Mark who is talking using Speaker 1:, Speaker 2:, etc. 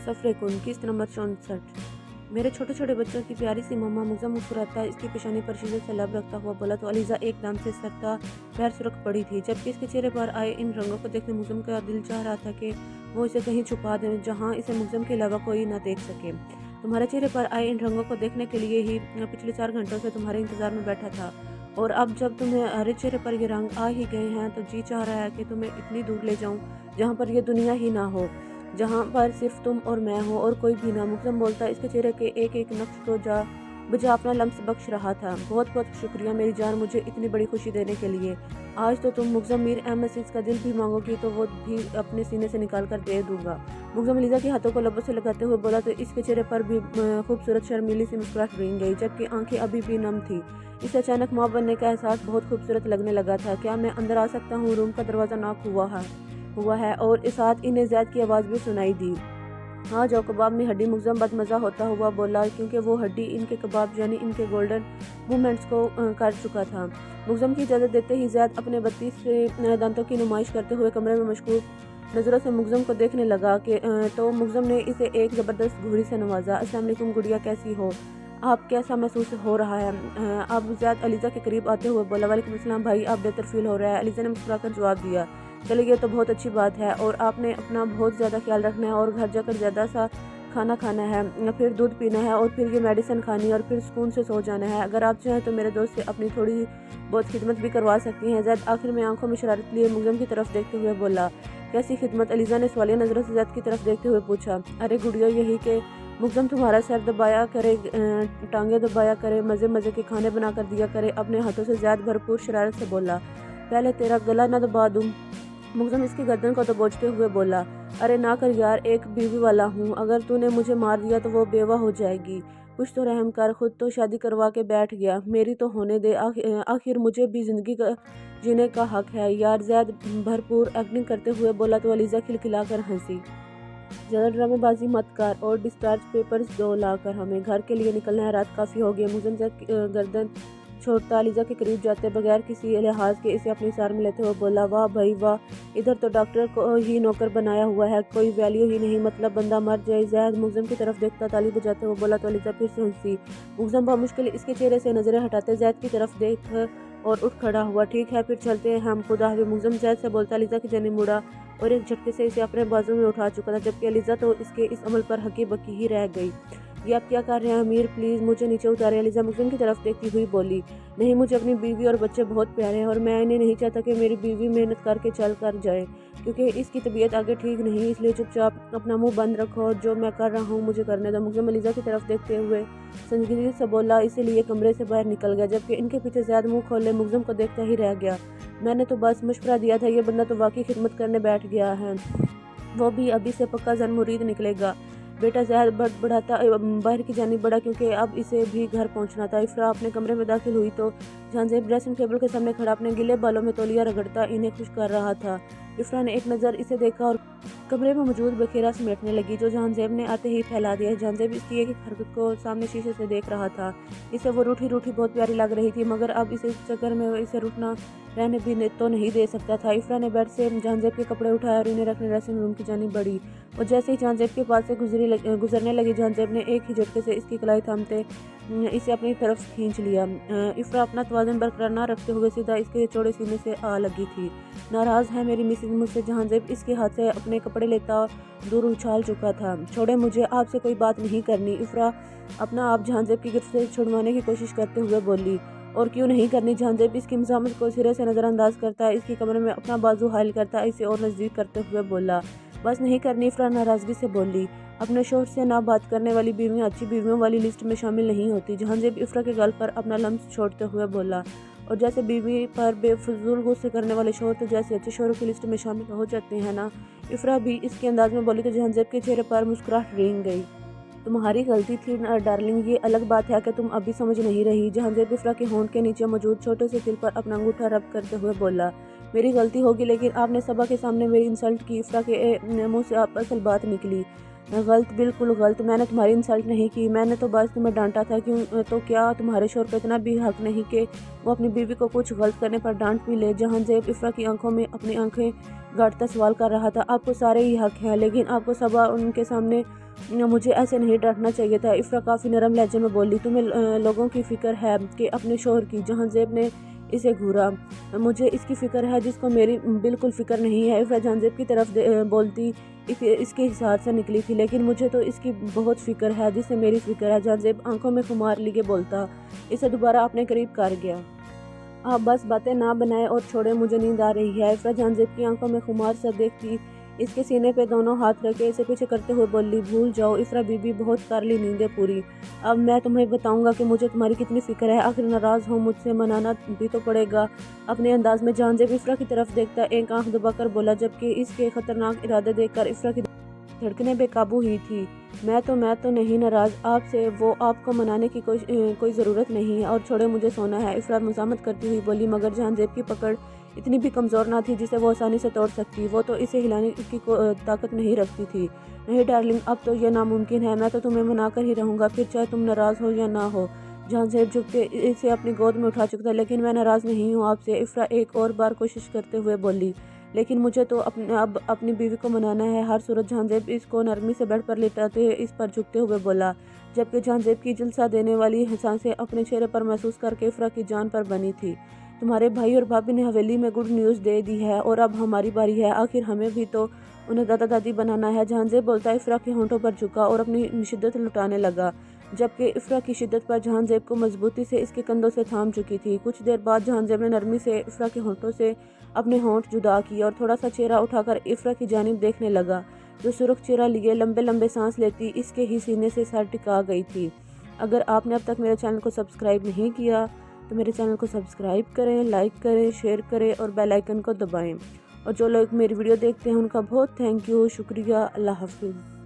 Speaker 1: सफ़रे कुन किस्त नंबर 64। मेरे छोटे छोटे बच्चों की प्यारी सी मम्मा मुग्ज़म मुस्कुराता इसकी पेशानी पर शीशे से लब रखता हुआ बोला तो अलीज़ा एकदम से सरता पैर सुरख पड़ी थी। जबकि इसके चेहरे पर आए इन रंगों को देखने मुग्ज़म का दिल चाह रहा था कि वो इसे कहीं छुपा दे जहाँ इसे मुग्ज़म के अलावा कोई ना देख सके। तुम्हारे चेहरे पर आए इन रंगों को देखने के लिए ही पिछले 4 घंटों से तुम्हारे इंतज़ार में बैठा था, और अब जब तुम्हें हरे चेहरे पर ये रंग आ ही गए हैं तो जी चाह रहा है कि तुम्हें इतनी दूर ले जाऊं जहाँ पर यह दुनिया ही ना हो, जहाँ पर सिर्फ तुम और मैं हो और कोई भी ना। मुग्ज़म बोलता इसके चेहरे के एक एक नक्श को जा बजा अपना लम्स बख्श रहा था। बहुत बहुत शुक्रिया मेरी जान, मुझे इतनी बड़ी खुशी देने के लिए। आज तो तुम मुग्ज़म मीर अहमद से इसका दिल भी मांगोगी तो वो भी अपने सीने से निकाल कर दे दूंगा। मुग्ज़म अलीज़ा के हाथों को लबों से लगाते हुए बोला तो इसके चेहरे पर भी खूबसूरत शर्मीली सी मुस्कुराहट रेंग गई, जबकि आंखें अभी भी नम थी। इसे अचानक माँ बनने का एहसास बहुत खूबसूरत लगने लगा था। क्या मैं अंदर आ सकता हूँ? रूम का दरवाज़ा नॉक हुआ है और इस साथ इन्हें ज़ैद की आवाज़ भी सुनाई दी। हाँ जो कबाब में हड्डी। मुग्ज़म बदमज़ा होता हुआ बोला, क्योंकि वो हड्डी इनके कबाब यानी इनके गोल्डन मूवमेंट्स को कर चुका था। मुग्ज़म की इजाज़त देते ही ज़ैद अपने 32 से दांतों की नुमाइश करते हुए कमरे में मशकूक नज़रों से मुग्ज़म को देखने लगा कि तो मुग्ज़म ने इसे एक ज़बरदस्त घूरी से नवाजा। अस्सलाम वालेकुम गुड़िया, कैसी हो आप? कैसा महसूस हो रहा है? अब ज़ैद अलीज़ा के करीब आते हुए बोला, वालेकुम अस्सलाम भाई, आप बेहतर फील हो रहा है? अलीज़ा ने मुस्कुराकर जवाब दिया, चलिए ये तो बहुत अच्छी बात है, और आपने अपना बहुत ज़्यादा ख्याल रखना है और घर जाकर ज़्यादा सा खाना खाना है, फिर दूध पीना है और फिर ये मेडिसिन खानी है और फिर सुकून से सो जाना है। अगर आप चाहें तो मेरे दोस्त से अपनी थोड़ी बहुत खिदमत भी करवा सकती हैं। ज़ैद आखिर में आंखों में शरारत लिए मुग्ज़म की तरफ देखते हुए बोला, कैसी खिदमत? अलीज़ा ने सवालिया नज़रों से ज़ैद की तरफ देखते हुए पूछा। अरे गुड़िया यही कि मुग्ज़म तुम्हारा सर दबाया करे, टांगे दबाया करे, मज़े मज़े के खाने बना कर दिया करे अपने हाथों से। ज़ैद भरपूर शरारत से बोला, पहले तेरा गला न दबा दूँ? मुग्ज़म इसकी गर्दन को दबोचते हुए बोला, अरे ना कर यार, एक बीवी वाला हूँ, अगर तूने मुझे मार दिया तो वो बेवा हो जाएगी, कुछ तो रहम कर। खुद तो शादी करवा के बैठ गया, मेरी तो होने दे, आखिर मुझे भी ज़िंदगी का जीने का हक है यार। ज़ैद भरपूर एक्टिंग करते हुए बोला तो अलीज़ा खिलखिलाकर हंसी। ज़्यादा ड्रामेबाजी मत कर और डिस्चार्ज पेपर्स दो ला कर, हमें घर के लिए निकलना है, रात काफ़ी हो गई है। मुग्ज़म ज़ैद गर्दन छोड़ता अलीज़ा के करीब जाते बगैर किसी लिहाज के इसे अपनी सार में लेते हुए बोला, वाह भाई वाह, इधर तो डॉक्टर को ही नौकर बनाया हुआ है, कोई वैल्यू ही नहीं, मतलब बंदा मर जाए। ज़ैद मुग्ज़म की तरफ देखता ताली बजाते हुए बोला तो अलीज़ा फिर से हंसी। मुग्ज़म बामुश्किल इसके चेहरे से नज़रें हटाते ज़ैद की तरफ देख और उठ खड़ा हुआ, ठीक है फिर चलते हैं हम, खुदा हाफ़िज़। मुग्ज़म ज़ैद से बोलता अलीज़ा की जानिब मुड़ा और एक झटके से इसे अपने बाजू में उठा चुका था, जबकि अलीज़ा तो इसके इस अमल पर हकी बकी ही रह गई। ये आप क्या कर रहे हैं अमीर, प्लीज़ मुझे नीचे उतारें। अलीज़ा मुग्ज़म की तरफ देखती हुई बोली, नहीं मुझे अपनी बीवी और बच्चे बहुत प्यारे हैं और मैं इन्हें नहीं चाहता कि मेरी बीवी मेहनत करके चल कर जाए, क्योंकि इसकी तबीयत आगे ठीक नहीं, इसलिए चुपचाप अपना मुंह बंद रखो और जो मैं कर रहा हूँ मुझे करने दो। मुग्ज़म अलीज़ा की तरफ देखते हुए संजीदगी से बोला, इसीलिए कमरे से बाहर निकल गया, जबकि इनके पीछे ज़्यादा मुँह खोले मुग्ज़म को देखता ही रह गया। मैंने तो बस मशवरा दिया था, ये बंदा तो वाकई खिदमत करने बैठ गया है, वो भी अभी से पक्का जन मुरीद निकलेगा। बेटा ज़हर बढ़ाता बाहर की जानिब बढ़ा, क्योंकि अब इसे भी घर पहुंचना था। इफ़रा अपने कमरे में दाखिल हुई तो जहांज़ेब ड्रेसिंग टेबल के सामने खड़ा अपने गिले बालों में तौलिया रगड़ता इन्हें खुश कर रहा था। इफ़रा ने एक नज़र इसे देखा और कमरे में मौजूद बखेरा समेटने लगी, जो जहांज़ेब ने आते ही फैला दिया। जहांज़ेब इसकी एक हरकत को सामने शीशे से देख रहा था। इसे वो रूठी रूठी बहुत प्यारी लग रही थी, मगर अब इस चक्कर में इसे रुकना रहने भी तो नहीं दे सकता था। इफ़रा ने बेड से जहांज़ेब के कपड़े उठाए और इन्हें रखने ड्रेसिंग रूम की जानिब बढ़ी, और जैसे ही जहांज़ेब के पास से गुजरने लगी, जहांज़ेब ने एक ही झटके से इसकी कलाई थामते इसे अपनी तरफ खींच लिया। इफ़रा अपना तवाज़ुन बरकरार न रखते हुए सीधा इसके चौड़े सीने से आ लगी थी। नाराज़ है मेरी मिसेज मुझसे? जहांज़ेब इसके हाथ से अपने कपड़े लेता दूर उछाल चुका था। छोड़े मुझे, आपसे कोई बात नहीं करनी। इफ़रा अपना आप जहांज़ेब की गिरफ्त से छुड़वाने की कोशिश करते हुए बोली, और क्यों नहीं करनी? जहांज़ेब इसकी मज़ाहमत को सिरे से नज़रअंदाज करता है, इसकी कमरे में अपना बाजू हायल करता इसे और नज़दीक करते हुए बोला, बस नहीं करनी। इफ़रा नाराज़गी से बोली, अपने शोहर से ना बात करने वाली बीवियाँ अच्छी बीवियों वाली लिस्ट में शामिल नहीं होती। जहांज़ेब इफ़रा के गाल पर अपना लम्स छोड़ते हुए बोला, और जैसे बीवी पर बेफजूल गुस्से करने वाले शोहर तो जैसे अच्छे शोहरों की लिस्ट में शामिल हो जाते हैं ना। इफ़रा भी इसके अंदाज में बोली तो जहांज़ेब के चेहरे पर मुस्कुराहट रेंग गई। तुम्हारी गलती थी डार्लिंग, ये अलग बात है कि तुम अभी समझ नहीं रही। जहांज़ेब इफ़रा के होंठ के नीचे मौजूद छोटे से तिल पर अपना अंगूठा रब करते हुए बोला, मेरी गलती होगी, लेकिन आपने सबा के सामने मेरी इंसल्ट की। इफ़रा के मुंह से आप असल बात निकली। غلط، بالکل غلط، میں نے تمہاری انسلٹ نہیں کی، میں نے تو بس تمہیں ڈانٹا تھا۔ کیوں تو کیا تمہارے شوہر کو اتنا بھی حق نہیں کہ وہ اپنی بیوی کو کچھ غلط کرنے پر ڈانٹ بھی لے؟ جہاں زیب افرا کی آنکھوں میں اپنی آنکھیں گاڑتا سوال کر رہا تھا۔ آپ کو سارے ہی حق ہیں، لیکن آپ کو صبا ان کے سامنے مجھے ایسے نہیں ڈانٹنا چاہیے تھا۔ افرا کافی نرم لہجے میں بولی، تمہیں لوگوں کی فکر ہے کہ اپنے شوہر کی؟ جہاں زیب نے اسے گھورا۔ مجھے اس کی فکر ہے جس کو میری بالکل فکر نہیں ہے۔ افرا جہاں زیب کی طرف بولتی اس کے حساب سے نکلی تھی، لیکن مجھے تو اس کی بہت فکر ہے جس سے میری فکر ہے۔ جہاں زیب آنکھوں میں خمار لیے بولتا، اسے دوبارہ اپنے قریب کر گیا۔ آپ بس باتیں نہ بنائیں اور چھوڑیں، مجھے نیند آ رہی ہے۔ افرا جہاں زیب کی آنکھوں میں خمار سا دیکھتی اس کے سینے پہ دونوں ہاتھ رکھے اسے پیچھے کرتے ہوئے بولی، بھول جاؤ افرا بی بی، بہت کر لی نیندیں پوری۔ اب میں تمہیں بتاؤں گا کہ مجھے تمہاری کتنی فکر ہے۔ آخر ناراض ہو مجھ سے، منانا بھی تو پڑے گا۔ اپنے انداز میں جہاں زیب افرا کی طرف دیکھتا ایک آنکھ دبا کر بولا، جبکہ اس کے خطرناک ارادے دیکھ کر افرا کی دھڑکنیں بے قابو ہی تھی۔ میں تو نہیں ناراض آپ سے، وہ آپ کو منانے کی کوئی ضرورت نہیں ہے، اور چھوڑے مجھے سونا ہے۔ افرا مزاحمت کرتی ہوئی بولی، مگر جہاں زیب کی پکڑ اتنی بھی کمزور نہ تھی جسے وہ آسانی سے توڑ سکتی، وہ تو اسے ہلانے کی طاقت نہیں رکھتی تھی۔ نہیں ڈارلنگ، اب تو یہ ناممکن ہے، میں تو تمہیں منا کر ہی رہوں گا، پھر چاہے تم ناراض ہو یا نہ ہو۔ جہاں زیب جھک کے اسے اپنی گود میں اٹھا چکتا، لیکن میں ناراض نہیں ہوں آپ سے، افرا ایک اور بار کوشش کرتے ہوئے بولی، لیکن مجھے تو اب اپنی بیوی کو منانا ہے ہر صورت۔ جہاں زیب اس کو نرمی سے بیڈ پر لٹاتے اس پر جھکتے ہوئے بولا، جبکہ جہاں زیب کی جلسہ دینے والی سانسیں اپنے چہرے پر محسوس کر کے افرا کی جان پر بنی تھی۔ تمہارے بھائی اور بھابھی نے حویلی میں گڈ نیوز دے دی ہے، اور اب ہماری باری ہے، آخر ہمیں بھی تو انہیں دادا دادی بنانا ہے۔ جہاں زیب بولتا افرا کے ہونٹوں پر جھکا اور اپنی شدت لٹانے لگا، جبکہ افرا کی شدت پر جہاں زیب کو مضبوطی سے اس کے کندھوں سے تھام چکی تھی۔ کچھ دیر بعد جہاں زیب نے نرمی سے افرا کے ہونٹوں سے اپنے ہونٹ جدا کیے اور تھوڑا سا چہرہ اٹھا کر افرا کی جانب دیکھنے لگا، جو سرخ چہرہ لیے لمبے لمبے سانس لیتی اس کے ہی سینے سے سر ٹکا گئی تھی۔ اگر آپ نے اب تک میرے چینل کو سبسکرائب نہیں کیا تو میرے چینل کو سبسکرائب کریں، لائک کریں، شیئر کریں اور بیل آئیکن کو دبائیں۔ اور جو لوگ میری ویڈیو دیکھتے ہیں ان کا بہت تھینک یو، شکریہ، اللہ حافظ۔